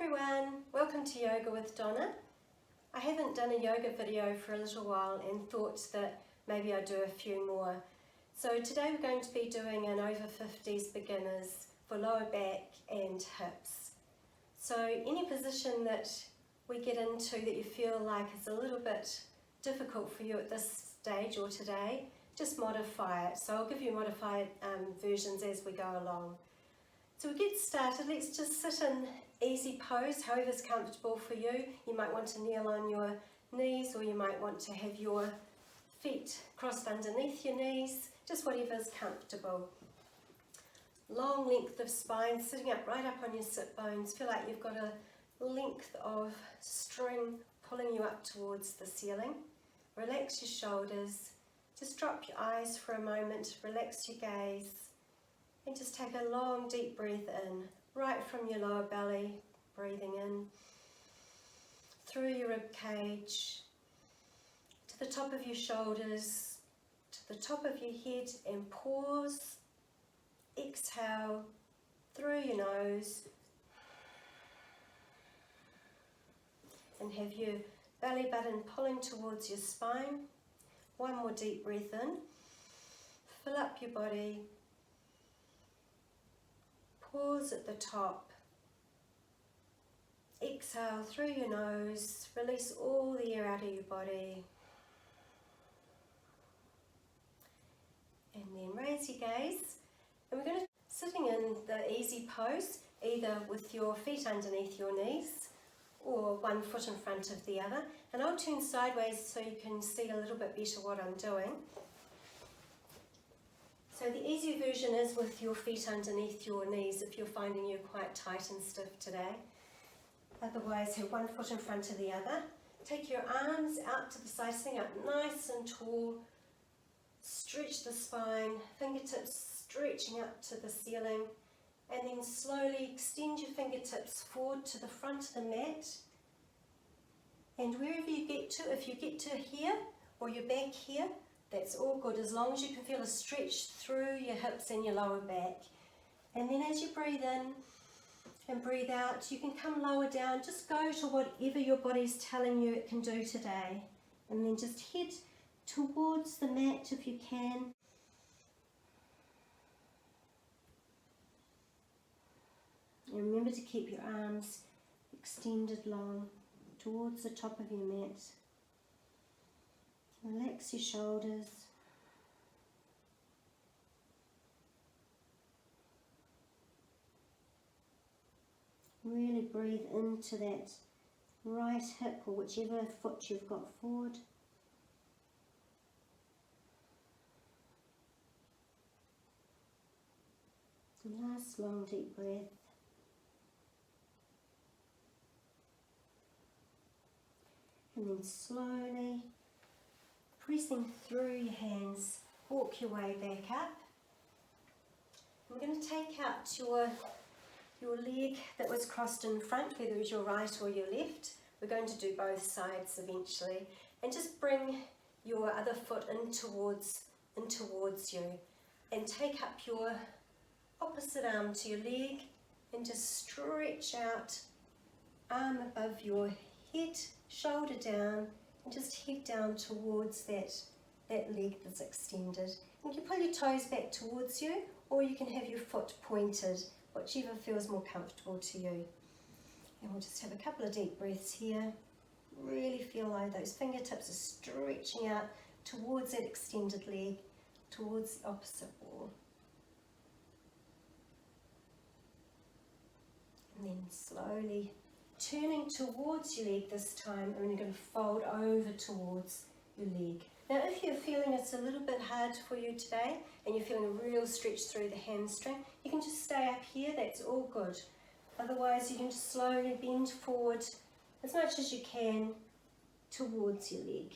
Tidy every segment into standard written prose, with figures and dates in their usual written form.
everyone, welcome to Yoga with Donna. I haven't done a yoga video for a little while and thought that maybe I'd do a few more. So today we're going to be doing an over 50s beginners for lower back and hips. So any position that we get into that you feel like is a little bit difficult for you at this stage or today, just modify it. So I'll give you modified versions as we go along. So we get started, let's just sit in easy pose, however's comfortable for you. You might want to kneel on your knees, or you might want to have your feet crossed underneath your knees, just whatever's comfortable. Long length of spine, sitting up right up on your sit bones. Feel like you've got a length of string pulling you up towards the ceiling. Relax your shoulders, just drop your eyes for a moment, relax your gaze. And just take a long deep breath in, right from your lower belly, breathing in, through your rib cage, to the top of your shoulders, to the top of your head, and pause, exhale, through your nose, and have your belly button pulling towards your spine. One more deep breath in, fill up your body. Pause at the top, exhale through your nose, release all the air out of your body, and then raise your gaze. And we're going to sitting in the easy pose, either with your feet underneath your knees or one foot in front of the other, and I'll turn sideways so you can see a little bit better what I'm doing. So the easy version is with your feet underneath your knees if you're finding you're quite tight and stiff today. Otherwise, have one foot in front of the other. Take your arms out to the side, sitting up nice and tall. Stretch the spine, fingertips stretching up to the ceiling. And then slowly extend your fingertips forward to the front of the mat. And wherever you get to, if you get to here or you're back here, that's all good, as long as you can feel a stretch through your hips and your lower back. And then as you breathe in and breathe out, you can come lower down. Just go to whatever your body's telling you it can do today. And then just head towards the mat if you can. And remember to keep your arms extended long towards the top of your mat. Relax your shoulders. Really breathe into that right hip or whichever foot you've got forward. Nice long deep breath. And then slowly pressing through your hands, walk your way back up. I'm going to take out your leg that was crossed in front, whether it was your right or your left. We're going to do both sides eventually. And just bring your other foot in towards you. And take up your opposite arm to your leg and just stretch out, arm above your head, shoulder down, and just head down towards that leg that's extended. You can pull your toes back towards you, or you can have your foot pointed, whichever feels more comfortable to you. And we'll just have a couple of deep breaths here. Really feel like those fingertips are stretching out towards that extended leg, towards the opposite wall. And then slowly turning towards your leg this time, and you're going to fold over towards your leg. Now if you're feeling it's a little bit hard for you today and you're feeling a real stretch through the hamstring, you can just stay up here, that's all good. Otherwise you can just slowly bend forward as much as you can towards your leg.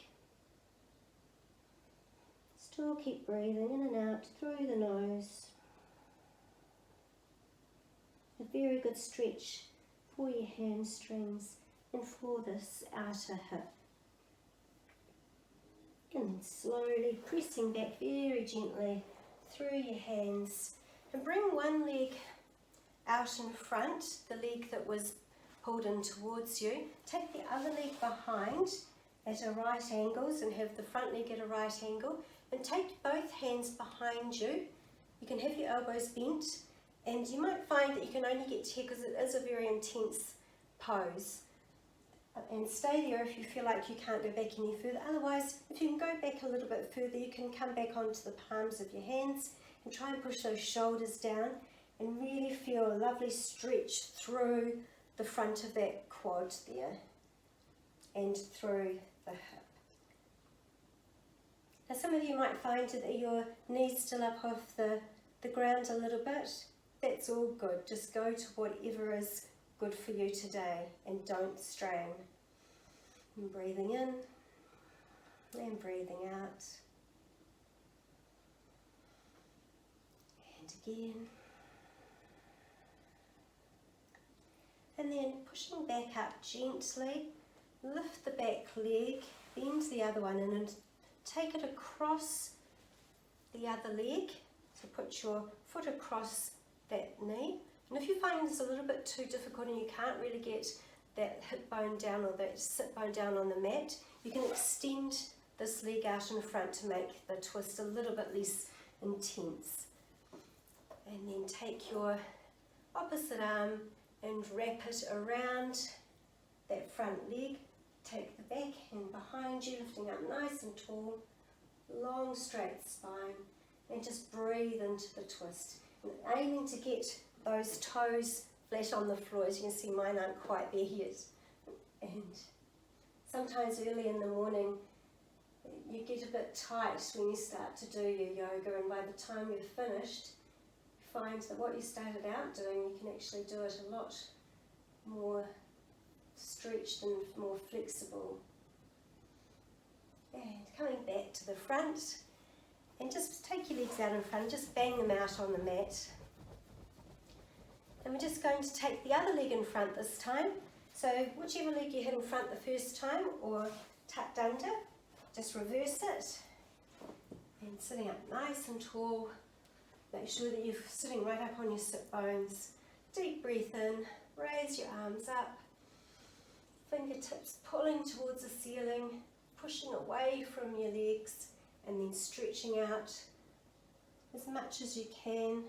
Still keep breathing in and out through the nose. A very good stretch for your hamstrings and for this outer hip. And then slowly pressing back very gently through your hands, and bring one leg out in front, the leg that was pulled in towards you. Take the other leg behind at a right angles and have the front leg at a right angle, and take both hands behind you. You can have your elbows bent, and you might find that you can only get to here because it is a very intense pose. And stay there if you feel like you can't go back any further. Otherwise, if you can go back a little bit further, you can come back onto the palms of your hands and try and push those shoulders down and really feel a lovely stretch through the front of that quad there and through the hip. Now some of you might find that your knees still up off the ground a little bit. That's all good. Just go to whatever is good for you today and don't strain. And breathing in and breathing out. And again. And then pushing back up gently, lift the back leg, bend the other one in and take it across the other leg. So put your foot across that knee. And if you find this a little bit too difficult and you can't really get that hip bone down or that sit bone down on the mat, you can extend this leg out in front to make the twist a little bit less intense. And then take your opposite arm and wrap it around that front leg. Take the back hand behind you, lifting up nice and tall, long straight spine, and just breathe into the twist. And aiming to get those toes flat on the floor. As you can see, mine aren't quite there yet. And sometimes early in the morning, you get a bit tight when you start to do your yoga, and by the time you've finished, you find that what you started out doing, you can actually do it a lot more stretched and more flexible. And coming back to the front, and just take your legs out in front, just bang them out on the mat. And we're just going to take the other leg in front this time. So whichever leg you had in front the first time or tucked under, just reverse it. And sitting up nice and tall, make sure that you're sitting right up on your sit bones. Deep breath in, raise your arms up, fingertips pulling towards the ceiling, pushing away from your legs, and then stretching out as much as you can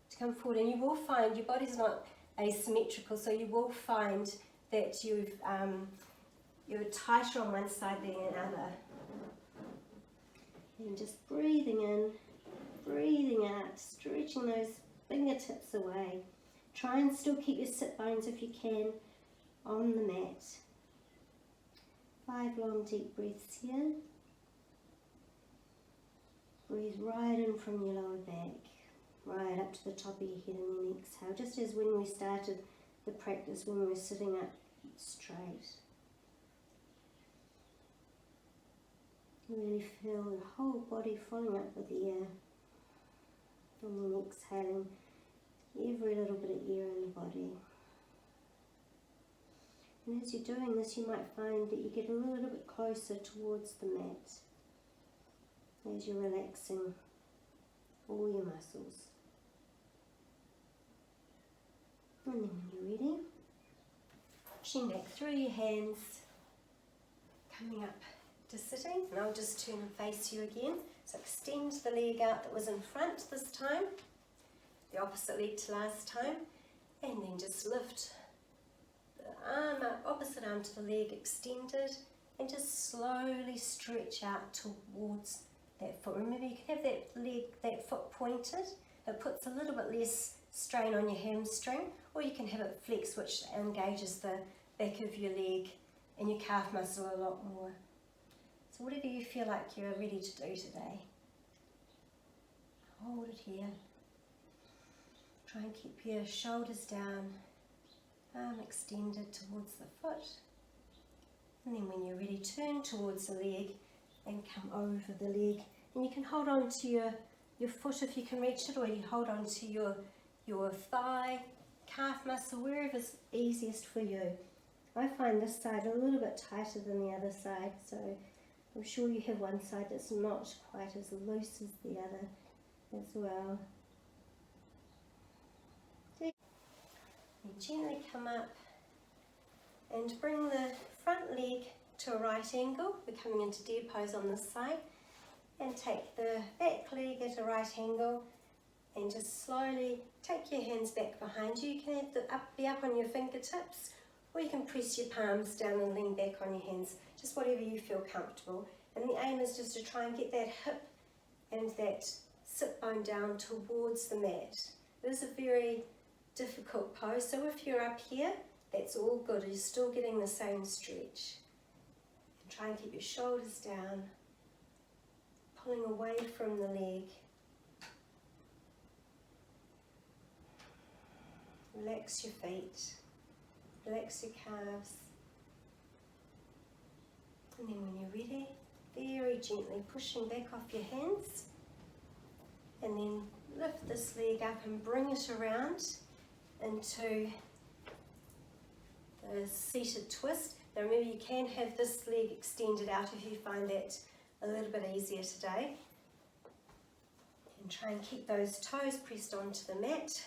to come forward. And you will find your body's not asymmetrical, so you will find that you're tighter on one side than the other. And just breathing in, breathing out, stretching those fingertips away. Try and still keep your sit bones, if you can, on the mat. 5 long deep breaths here. Breathe right in from your lower back, right up to the top of your head, and then exhale, just as when we started the practice, when we were sitting up straight. Really feel the whole body filling up with air, and then exhaling every little bit of air in the body. And as you're doing this, you might find that you get a little bit closer towards the mat as you're relaxing all your muscles. And then when you're ready, pushing back through your hands, coming up to sitting, and I'll just turn and face you again. So extend the leg out that was in front this time, the opposite leg to last time, and then just lift the arm up, opposite arm to the leg extended, and just slowly stretch out towards that foot. Remember, you can have that leg, that foot pointed. It puts a little bit less strain on your hamstring, or you can have it flexed, which engages the back of your leg and your calf muscle a lot more. So whatever you feel like you're ready to do today, hold it here. Try and keep your shoulders down, arm extended towards the foot. And then when you're ready, turn towards the leg and come over the leg. And you can hold on to your foot if you can reach it, or you hold on to your thigh, calf muscle, wherever's easiest for you. I find this side a little bit tighter than the other side, so I'm sure you have one side that's not quite as loose as the other as well. And gently come up And bring the front leg to a right angle. We're coming into deer pose on this side. And take the back leg at a right angle and just slowly take your hands back behind you. You can have be up on your fingertips, or you can press your palms down and lean back on your hands, just whatever you feel comfortable. And the aim is just to try and get that hip and that sit bone down towards the mat. It is a very difficult pose, so if you're up here, that's all good. You're still getting the same stretch. And try and keep your shoulders down, pulling away from the leg. Relax your feet, relax your calves. And then when you're ready, very gently pushing back off your hands. And then lift this leg up and bring it around into the seated twist. Now remember, you can have this leg extended out if you find that a little bit easier today. And try and keep those toes pressed onto the mat.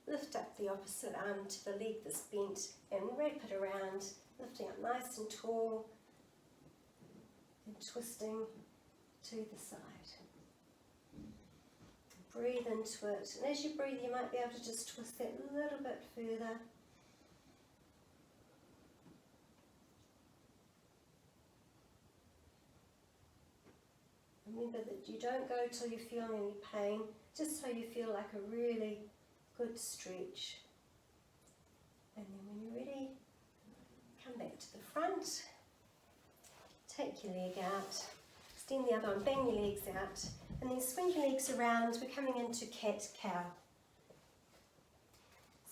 Lift up the opposite arm to the leg that's bent and wrap it around, lifting up nice and tall and twisting to the side. Breathe into it, and as you breathe you might be able to just twist that a little bit further. Remember that you don't go till you feel any pain, just so you feel like a really good stretch. And then when you're ready, come back to the front, take your leg out, extend the other arm, bang your legs out, and then swing your legs around. We're coming into cat-cow.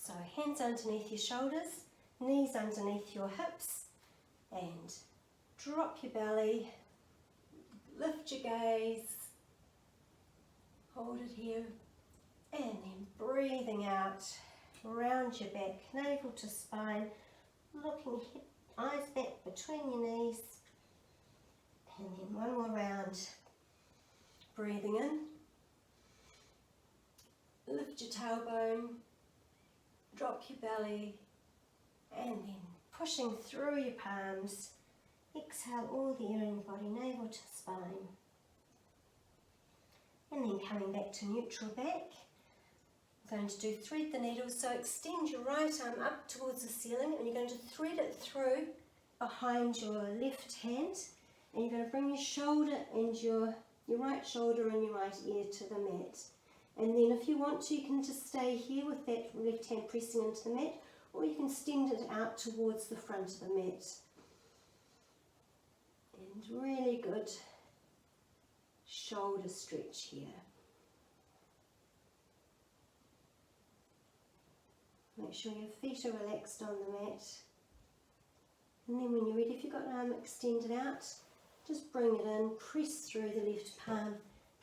So hands underneath your shoulders, knees underneath your hips, and drop your belly, lift your gaze, hold it here, and then breathing out, round your back, navel to spine, looking eyes back between your knees, and then one more round. Breathing in, lift your tailbone, drop your belly, and then pushing through your palms, exhale all the air in your body, navel to spine. And then coming back to neutral back, we're going to do thread the needle, so extend your right arm up towards the ceiling and you're going to thread it through behind your left hand, and you're going to bring your shoulder and your right shoulder and your right ear to the mat. And then if you want to, you can just stay here with that left hand pressing into the mat, or you can extend it out towards the front of the mat. And really good shoulder stretch here. Make sure your feet are relaxed on the mat. And then when you're ready, if you've got an arm extended out, just bring it in, press through the left palm,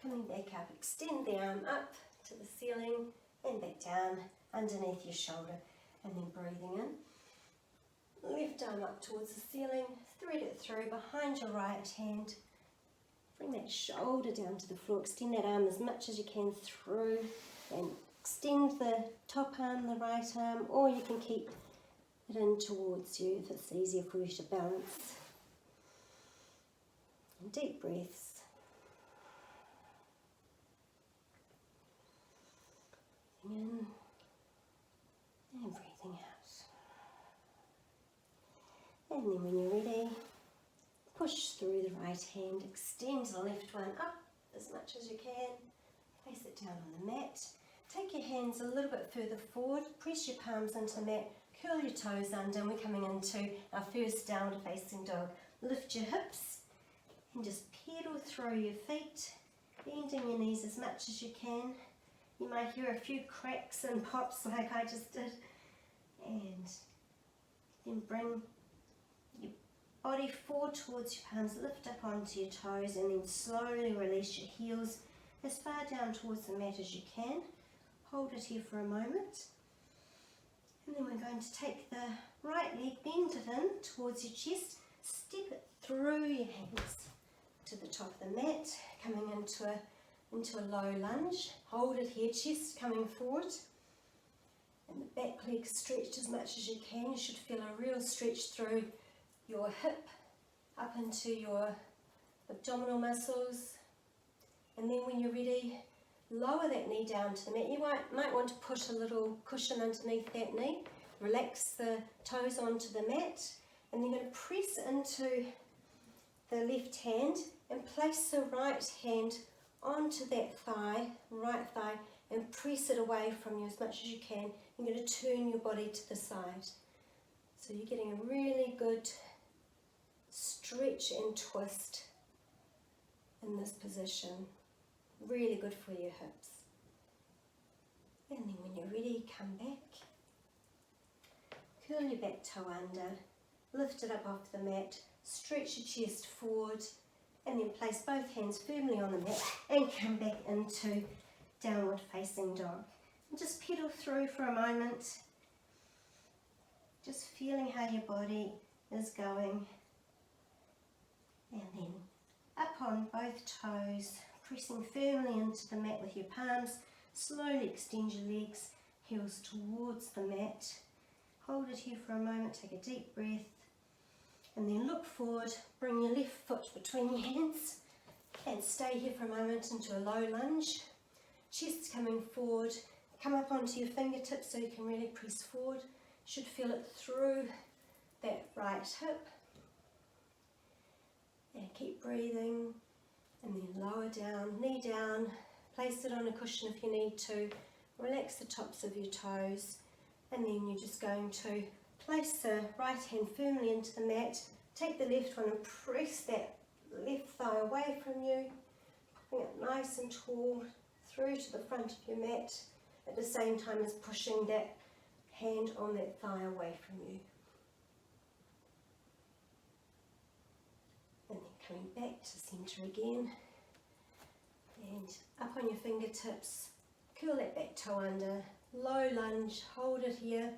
coming back up, extend the arm up to the ceiling and back down underneath your shoulder, and then breathing in. Left arm up towards the ceiling, thread it through behind your right hand, bring that shoulder down to the floor, extend that arm as much as you can through, and extend the top arm, the right arm, or you can keep it in towards you if it's easier for you to balance. And deep breaths. Breathing in and breathing out. And then when you're ready, push through the right hand, extend the left one up as much as you can, place it down on the mat. Take your hands a little bit further forward, press your palms into the mat, curl your toes under, and we're coming into our first downward facing dog. Lift your hips and just pedal through your feet, bending your knees as much as you can. You might hear a few cracks and pops like I just did. And then bring your body forward towards your palms, lift up onto your toes, and then slowly release your heels as far down towards the mat as you can. Hold it here for a moment. And then we're going to take the right leg, bend it in towards your chest, step it through your hands to the top of the mat, coming into a low lunge. Hold it here, chest coming forward. And the back leg stretched as much as you can. You should feel a real stretch through your hip, up into your abdominal muscles. And then when you're ready, lower that knee down to the mat. You might want to put a little cushion underneath that knee. Relax the toes onto the mat, and then you're going to press into the left hand and place the right hand onto that thigh, right thigh, and press it away from you as much as you can. You're going to turn your body to the side. So you're getting a really good stretch and twist in this position. Really good for your hips. And then when you're ready, come back. Curl your back toe under, lift it up off the mat, stretch your chest forward, and then place both hands firmly on the mat and come back into downward facing dog. And just pedal through for a moment, just feeling how your body is going. And then up on both toes, pressing firmly into the mat with your palms. Slowly extend your legs, heels towards the mat. Hold it here for a moment, take a deep breath, and then look forward. Bring your left foot between your hands and stay here for a moment into a low lunge. Chest coming forward, come up onto your fingertips so you can really press forward. Should feel it through that right hip. And keep breathing, and then lower down, knee down, place it on a cushion if you need to. Relax the tops of your toes, and then you're just going to place the right hand firmly into the mat. Take the left one and press that left thigh away from you, putting it nice and tall through to the front of your mat, at the same time as pushing that hand on that thigh away from you. And then coming back to centre again, and up on your fingertips, curl that back toe under, low lunge, hold it here,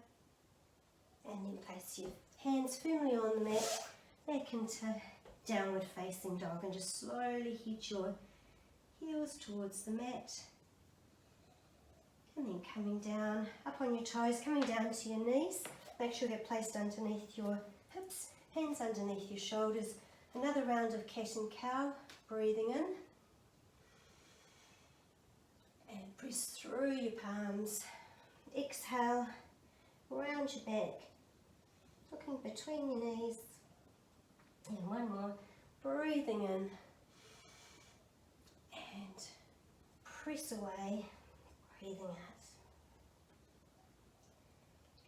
and then place your hands firmly on the mat, back into downward facing dog, and just slowly head your heels towards the mat. And then coming down, up on your toes, coming down to your knees. Make sure they're placed underneath your hips, hands underneath your shoulders. Another round of cat and cow, breathing in. And press through your palms. Exhale, round your back, looking between your knees. And one more, breathing in. And press away, breathing out.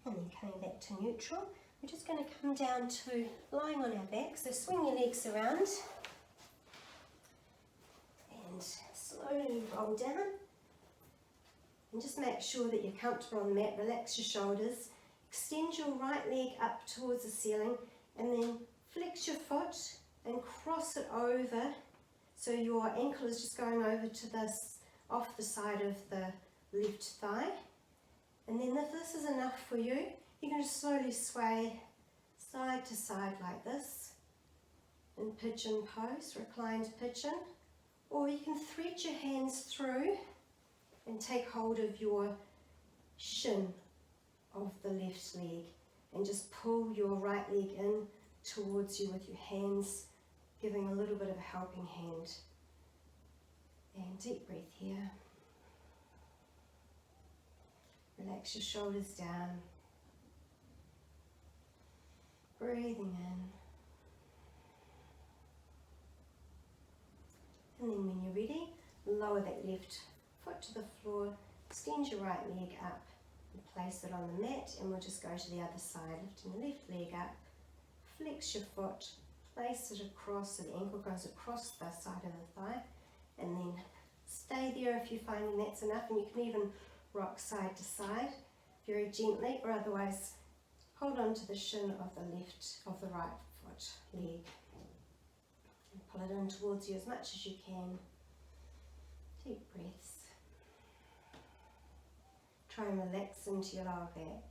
And then coming back to neutral, we're just going to come down to lying on our back. So swing your legs around and slowly roll down. And just make sure that you're comfortable on the mat. Relax your shoulders. Extend your right leg up towards the ceiling, and then flex your foot and cross it over. So your ankle is just going over to this, off the side of the left thigh. And then if this is enough for you, you can just slowly sway side to side like this in pigeon pose, reclined pigeon. Or you can thread your hands through and take hold of your shin of the left leg and just pull your right leg in towards you with your hands, giving a little bit of a helping hand. And deep breath here. Relax your shoulders down. Breathing in. And then when you're ready, lower that left foot to the floor, extend your right leg up and place it on the mat, and we'll just go to the other side, lifting the left leg up, flex your foot, place it across so the ankle goes across the side of the thigh, and then stay there if you're finding that's enough, and you can even rock side to side very gently, or otherwise hold on to the shin of the right foot leg and pull it in towards you as much as you can. Deep breaths. Try and relax into your lower back.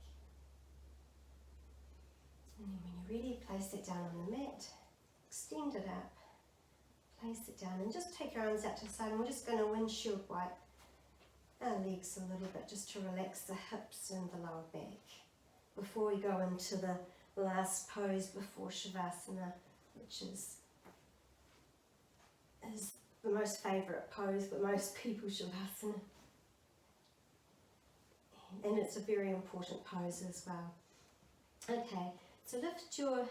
And then when you're ready, place it down on the mat, extend it up, place it down, and just take your arms out to the side, and we're just going to windshield wipe our legs a little bit just to relax the hips and the lower back before we go into the last pose before Shavasana, which is the most favourite pose for most people, Shavasana. And it's a very important pose as well. Okay, so lift your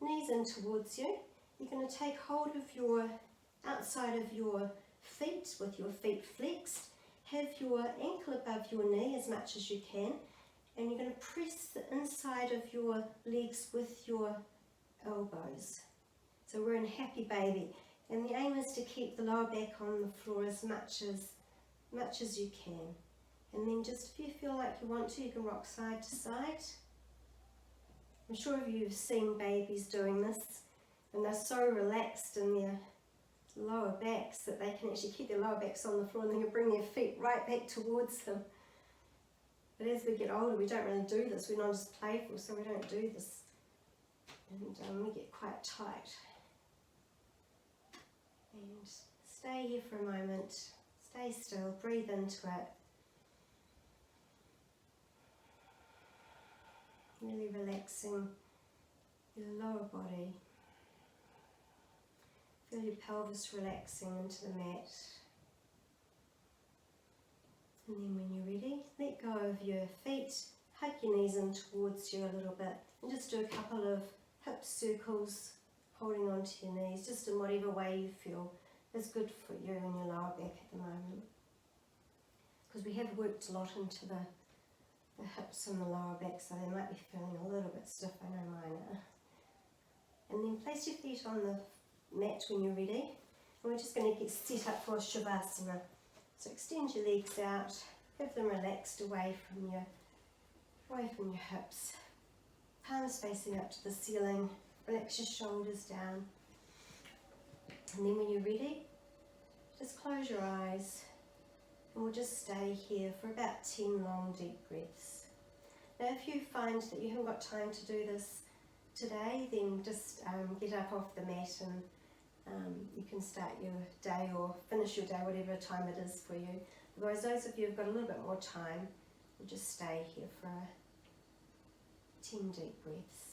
knees in towards you. You're going to take hold of your outside of your feet with your feet flexed. Have your ankle above your knee as much as you can, and you're going to press the inside of your legs with your elbows. So we're in happy baby, and the aim is to keep the lower back on the floor as much as you can. And then just if you feel like you want to, you can rock side to side. I'm sure you've seen babies doing this, and they're so relaxed in their lower backs that they can actually keep their lower backs on the floor and they can bring their feet right back towards them. But as we get older, we don't really do this. We're not as playful, so we don't do this. And we get quite tight. And stay here for a moment. Stay still. Breathe into it. Really relaxing your lower body. Feel your pelvis relaxing into the mat. And then when you're ready, let go of your feet, hug your knees in towards you a little bit, and just do a couple of hip circles, holding onto your knees, just in whatever way you feel is good for you and your lower back at the moment. Because we have worked a lot into the hips and the lower back, so they might be feeling a little bit stiff. I know mine are. And then place your feet on the mat when you're ready, and we're just going to get set up for Shavasana. So extend your legs out, have them relaxed away from your hips, palms facing up to the ceiling, relax your shoulders down, and then when you're ready, just close your eyes, and we'll just stay here for about 10 long deep breaths. Now if you find that you haven't got time to do this today, then just get up off the mat and you can start your day or finish your day, whatever time it is for you. Otherwise, those of you who've got a little bit more time, will just stay here for 10 deep breaths.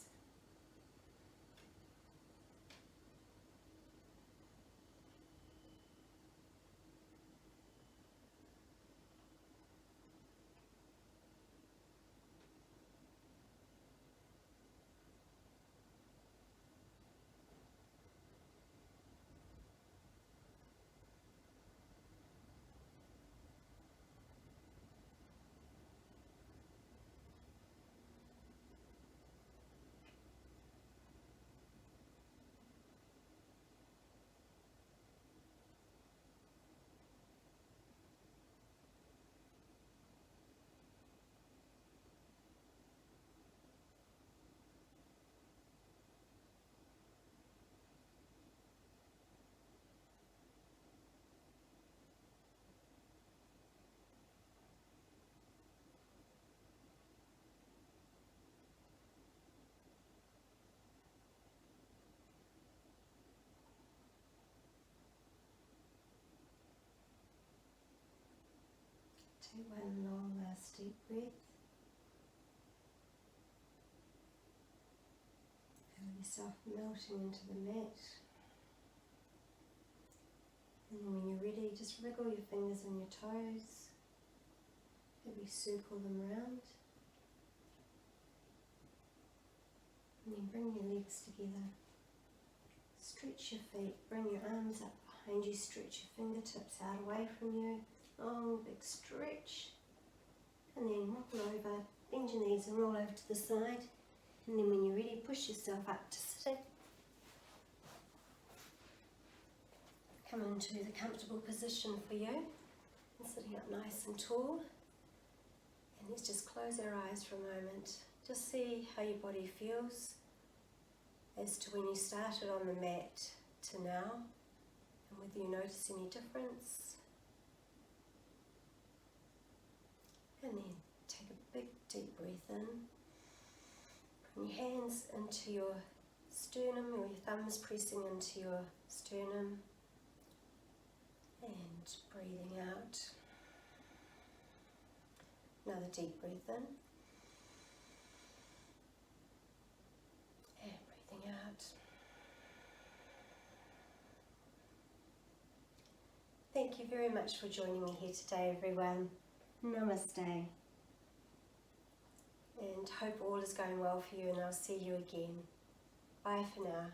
Take one long last deep breath. Feel yourself melting into the mat. And then when you're ready, just wriggle your fingers and your toes. Maybe circle them round. And then bring your legs together. Stretch your feet, bring your arms up behind you, stretch your fingertips out away from you. Long big stretch, and then roll over, bend your knees and roll over to the side, and then when you're ready, push yourself up to sitting. Come into the comfortable position for you, and sitting up nice and tall. And let's just close our eyes for a moment. Just see how your body feels as to when you started on the mat to now, and whether you notice any difference. And then take a big deep breath in. Bring your hands into your sternum, or your thumbs pressing into your sternum. And breathing out. Another deep breath in. And breathing out. Thank you very much for joining me here today, everyone. Namaste. And hope all is going well for you, and I'll see you again. Bye for now.